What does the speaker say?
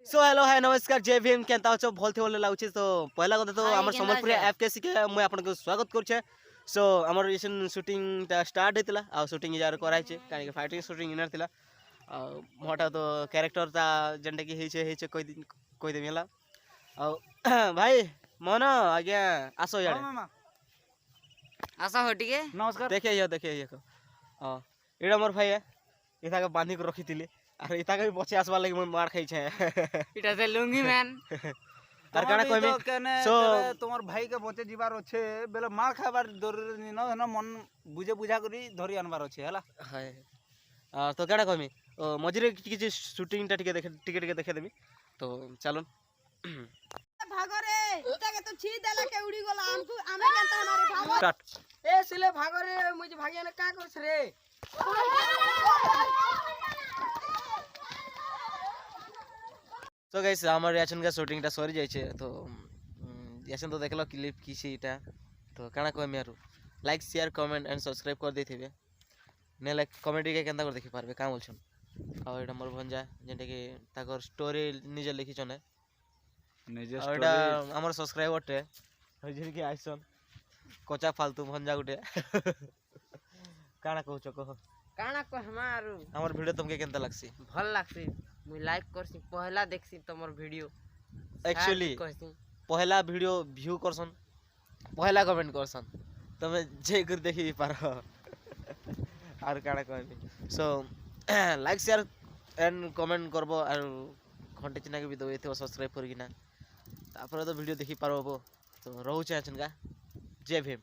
So hello hi नमस्कार जय भीम केनता अछ भल थे बोले लाଗୁଛି तो पहला कथा तो हमर संबलपुर ऐप के सिके मैं आपन को स्वागत करछे। सो हमर रिसेंट शूटिंग ता स्टार्ट हेतला आ शूटिंग यार कराइ छे कानी फाइटिंग शूटिंग इनर थिला आ मोटा तो कैरेक्टर ता जंडे की हेचे कोई दिन होला आ भाई मन आज्ञा आसो यार आशा हो ठीक है नमस्कार देखिए ये हां एडा मोर भाई है इथा के बांधी को रखी थिले अरे इता के बचे आसवा लगे मार खाई छे इटा से लुंगी मैन तार काना कोइ में सो तोमर भाई के बचे जीवार अच्छे बेले मार खाबार जरूरी न न मन बुझे बुझा करी धरी आनबार अच्छे हला हाय तो काना कहमी मझिरे किछि शूटिंग ता टिके देखे देबी तो चलो भागरे इता के तो छी देला के उड़ी गेला हमको आमे केनता हमारे भाग स्टार्ट ए सिले भागरे मुझे भागिया ने का करछ रे तो गाइस हमर रिएक्शन का शूटिंग ता सरी जाय छे तो रिएक्शन तो देखलो क्लिप किछि इटा तो काना कहमी आरो like share comment and subscribe कर देथिबे ने लाइक कमेडी के केनता कर देखि पारबे का बोलछन आ एटा मोर भंजा जेंटे के ताकर स्टोरी निजे लिखि छने निजे स्टोरी एटा हमर सब्सक्राइबर टे हजिर के आइसन कोचा फालतू भंजा गुटे काना कहउछ कह काना को हमार हमर वीडियो तुमके केनता लागसी भल लागसी मुई लाइक करसी पहला देखसी तमर वीडियो एक्चुअली पहला वीडियो व्यू करसन पहला कमेंट करसन तमे जे कर देखि पारो आर काना कहबी so like share and comment करबो आर घंटे चिन्ह के भी दो एथे सब्सक्राइब करगिना तापर तो वीडियो देखि पारबो तो रहू छै अचनका जय भीम।